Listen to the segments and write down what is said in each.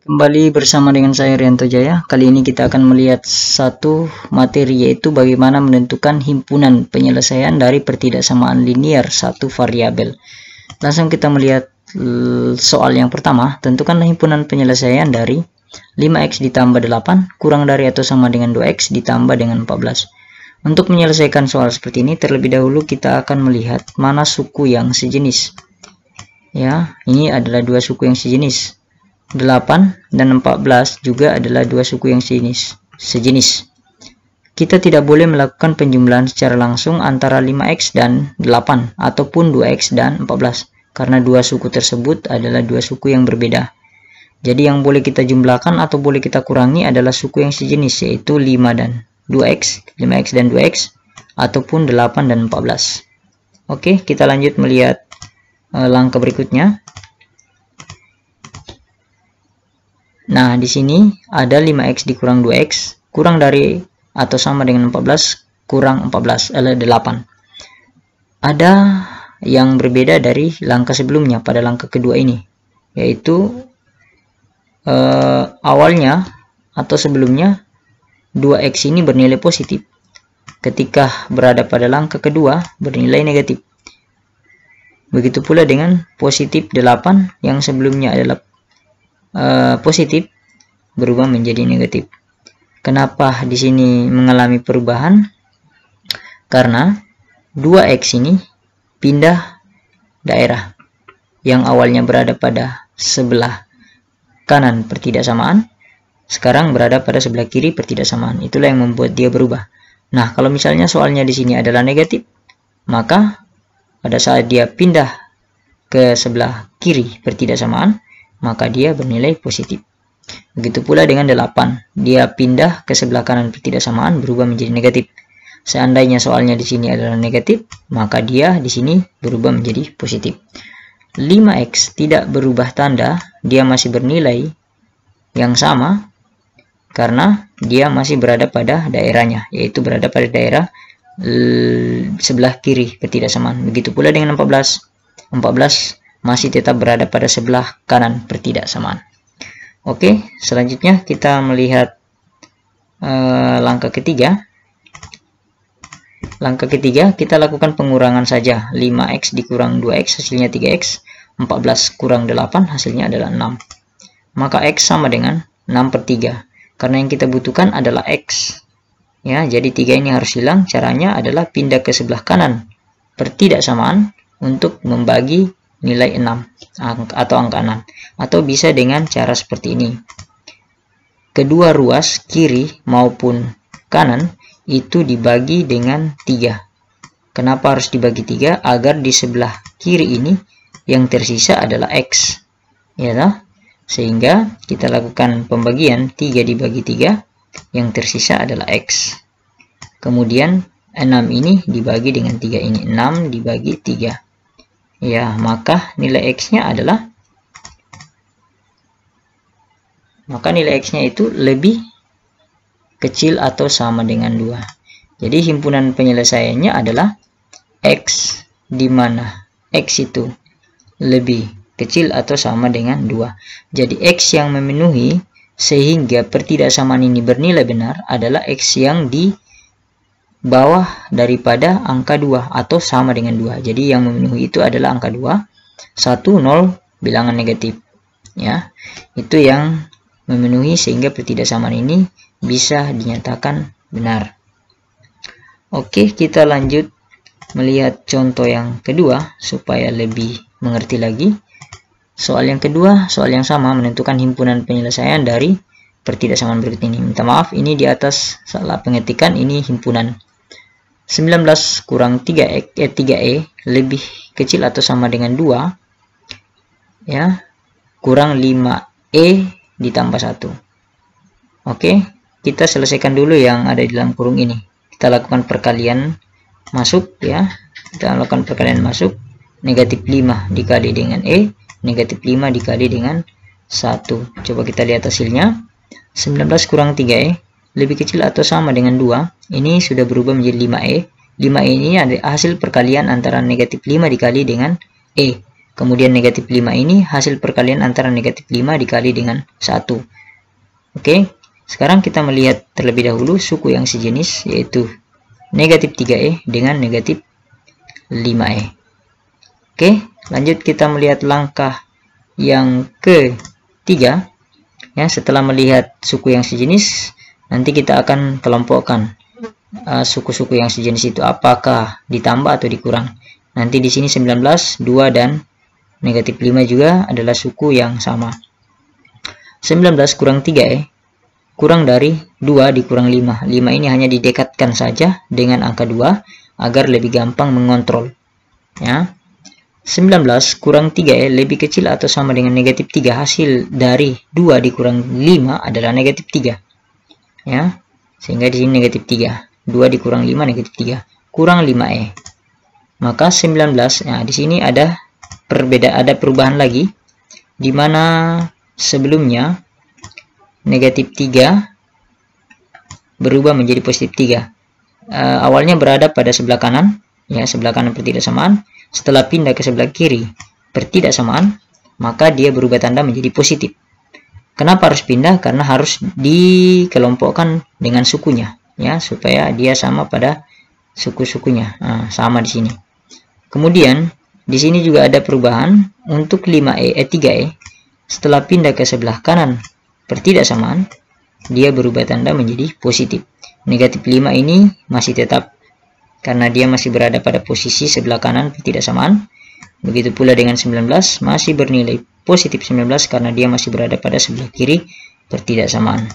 Kembali bersama dengan saya Rianto Jaya. Kali ini kita akan melihat satu materi, yaitu bagaimana menentukan himpunan penyelesaian dari pertidaksamaan linier satu variabel. Langsung kita melihat soal yang pertama. Tentukanlah himpunan penyelesaian dari 5x ditambah 8 kurang dari atau sama dengan 2x ditambah dengan 14. Untuk menyelesaikan soal seperti ini, terlebih dahulu kita akan melihat mana suku yang sejenis. Ya, ini adalah dua suku yang sejenis. 8 dan 14 juga adalah dua suku yang sejenis. Kita tidak boleh melakukan penjumlahan secara langsung antara 5x dan 8 ataupun 2x dan 14 karena dua suku tersebut adalah dua suku yang berbeda. Jadi yang boleh kita jumlahkan atau boleh kita kurangi adalah suku yang sejenis, yaitu 5 dan 2x, 5x dan 2x, ataupun 8 dan 14. Oke, kita lanjut melihat langkah berikutnya. Nah, di sini ada 5x dikurang 2x kurang dari atau sama dengan 14 kurang 8. Ada yang berbeda dari langkah sebelumnya pada langkah kedua ini, yaitu awalnya atau sebelumnya 2x ini bernilai positif. Ketika berada pada langkah kedua bernilai negatif. Begitu pula dengan positif 8 yang sebelumnya adalah positif berubah menjadi negatif. Kenapa di sini mengalami perubahan? Karena 2x ini pindah daerah. Yang awalnya berada pada sebelah kanan pertidaksamaan, sekarang berada pada sebelah kiri pertidaksamaan. Itulah yang membuat dia berubah. Nah, kalau misalnya soalnya di sini adalah negatif, maka pada saat dia pindah ke sebelah kiri pertidaksamaan, maka dia bernilai positif. Begitu pula dengan 8, dia pindah ke sebelah kanan pertidaksamaan berubah menjadi negatif. Seandainya soalnya di sini adalah negatif, maka dia di sini berubah menjadi positif. 5x tidak berubah tanda, dia masih bernilai yang sama karena dia masih berada pada daerahnya, yaitu berada pada daerah sebelah kiri pertidaksamaan. Begitu pula dengan 14 masih tetap berada pada sebelah kanan pertidaksamaan. Oke, selanjutnya kita melihat langkah ketiga. Langkah ketiga, kita lakukan pengurangan saja. 5x dikurang 2x hasilnya 3x, 14 kurang 8 hasilnya adalah 6. Maka x sama dengan 6/3. Karena yang kita butuhkan adalah x. Ya, jadi 3 ini harus hilang. Caranya adalah pindah ke sebelah kanan pertidaksamaan untuk membagi nilai 6 atau angka 6, atau bisa dengan cara seperti ini. Kedua ruas kiri maupun kanan itu dibagi dengan 3. Kenapa harus dibagi 3? Agar di sebelah kiri ini yang tersisa adalah x, ya toh? Sehingga kita lakukan pembagian 3 dibagi 3, yang tersisa adalah x. Kemudian 6 ini dibagi dengan 3 ini, 6 dibagi 3. Ya, maka nilai x-nya adalah, itu lebih kecil atau sama dengan 2. Jadi himpunan penyelesaiannya adalah x, di mana x itu lebih kecil atau sama dengan 2. Jadi x yang memenuhi sehingga pertidaksamaan ini bernilai benar adalah x yang di bawah daripada angka 2 atau sama dengan 2. Jadi yang memenuhi itu adalah angka 2, 1, 0, bilangan negatif. Ya, itu yang memenuhi sehingga pertidaksamaan ini bisa dinyatakan benar. Oke, kita lanjut melihat contoh yang kedua supaya lebih mengerti lagi. Soal yang kedua, soal yang sama, menentukan himpunan penyelesaian dari pertidaksamaan berikut ini. Minta maaf, ini di atas salah pengetikan, ini himpunan. 19 kurang 3e lebih kecil atau sama dengan 2, ya, kurang 5e ditambah 1. Oke, kita selesaikan dulu yang ada di dalam kurung ini. Kita lakukan perkalian masuk, ya. Kita lakukan perkalian masuk. Negatif 5 dikali dengan e, negatif 5 dikali dengan 1. Coba kita lihat hasilnya. 19 kurang 3e lebih kecil atau sama dengan 2, ini sudah berubah menjadi 5e. 5e ini ada hasil perkalian antara negatif 5 dikali dengan e. kemudian negatif 5 ini hasil perkalian antara negatif 5 dikali dengan 1. Oke, sekarang kita melihat terlebih dahulu suku yang sejenis, yaitu negatif 3e dengan negatif 5e. Oke, lanjut kita melihat langkah yang ketiga. Ya, setelah melihat suku yang sejenis, nanti kita akan kelompokkan suku-suku yang sejenis itu apakah ditambah atau dikurang. Nanti di sini 19, 2 dan negatif 5 juga adalah suku yang sama. 19 kurang 3e kurang dari 2 dikurang 5. 5 ini hanya didekatkan saja dengan angka 2 agar lebih gampang mengontrol. Ya. 19 kurang 3e lebih kecil atau sama dengan negatif 3. Hasil dari 2 dikurang 5 adalah negatif 3. Ya. Sehingga di sini negatif 3. 2 dikurang 5 negatif 3. Kurang 5e. Maka 19, nah di sini ada perubahan lagi, di mana sebelumnya negatif 3 berubah menjadi positif 3. Awalnya berada pada sebelah kanan, ya, sebelah kanan pertidaksamaan. Setelah pindah ke sebelah kiri pertidaksamaan, maka dia berubah tanda menjadi positif. Kenapa harus pindah? Karena harus dikelompokkan dengan sukunya, ya, supaya dia sama pada suku-sukunya. Nah, sama di sini. Kemudian di sini juga ada perubahan untuk 3e. Setelah pindah ke sebelah kanan pertidaksamaan, dia berubah tanda menjadi positif. Negatif 5 ini masih tetap karena dia masih berada pada posisi sebelah kanan pertidaksamaan. Begitu pula dengan 19 masih bernilai positif 19 karena dia masih berada pada sebelah kiri pertidaksamaan.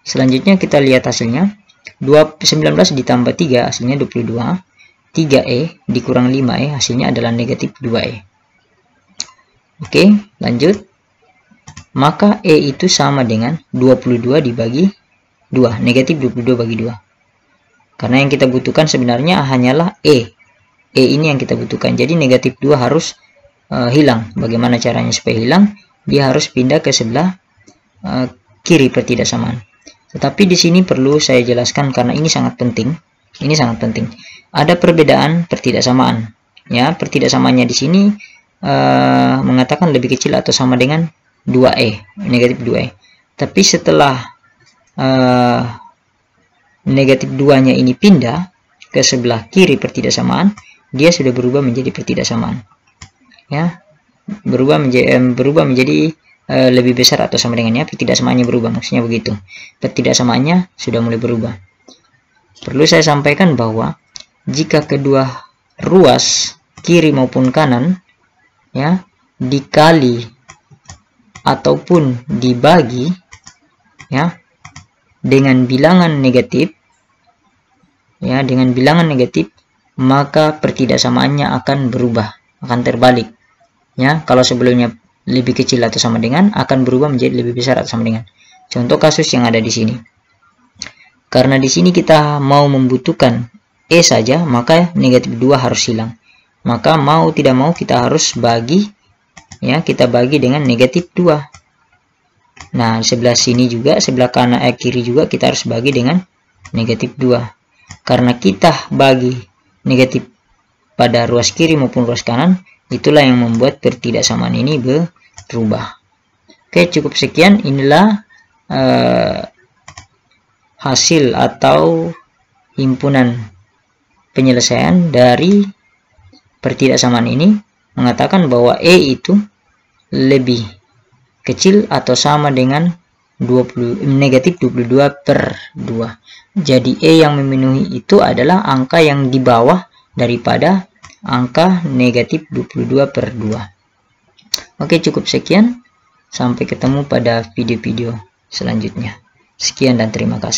Selanjutnya kita lihat hasilnya. 19 ditambah 3 hasilnya 22. 3e dikurang 5e hasilnya adalah negatif 2e. Oke, lanjut. Maka e itu sama dengan 22 dibagi 2. Negatif 22 bagi 2. Karena yang kita butuhkan sebenarnya hanyalah E. E ini yang kita butuhkan. Jadi negatif 2 harus hilang. Bagaimana caranya supaya hilang? Dia harus pindah ke sebelah kiri pertidaksamaan. Tetapi di sini perlu saya jelaskan karena ini sangat penting. Ini sangat penting. Ada perbedaan pertidaksamaan. Ya, pertidaksamaannya di sini mengatakan lebih kecil atau sama dengan 2e, negatif 2e. Tapi setelah negatif 2-nya ini pindah ke sebelah kiri pertidaksamaan, dia sudah berubah menjadi pertidaksamaan. Ya, berubah menjadi lebih besar atau sama dengannya, pertidaksamaannya berubah, maksudnya begitu. Pertidaksamaannya sudah mulai berubah. Perlu saya sampaikan bahwa jika kedua ruas kiri maupun kanan, ya, dikali ataupun dibagi, ya, dengan bilangan negatif, ya, dengan bilangan negatif, maka pertidaksamaannya akan berubah, akan terbalik. Ya, kalau sebelumnya lebih kecil atau sama dengan, akan berubah menjadi lebih besar atau sama dengan. Contoh kasus yang ada di sini. Karena di sini kita mau membutuhkan E saja, maka negatif 2 harus hilang. Maka mau tidak mau kita harus bagi, ya, kita bagi dengan negatif 2. Nah, sebelah sini juga, sebelah kanan kiri juga kita harus bagi dengan negatif 2. Karena kita bagi negatif pada ruas kiri maupun ruas kanan, itulah yang membuat pertidaksamaan ini berubah. Oke, cukup sekian. Inilah hasil atau himpunan penyelesaian dari pertidaksamaan ini, mengatakan bahwa E itu lebih kecil atau sama dengan negatif 22/2. Jadi E yang memenuhi itu adalah angka yang di bawah daripada angka negatif 22/2. Oke, cukup sekian. Sampai ketemu pada video-video selanjutnya. Sekian dan terima kasih.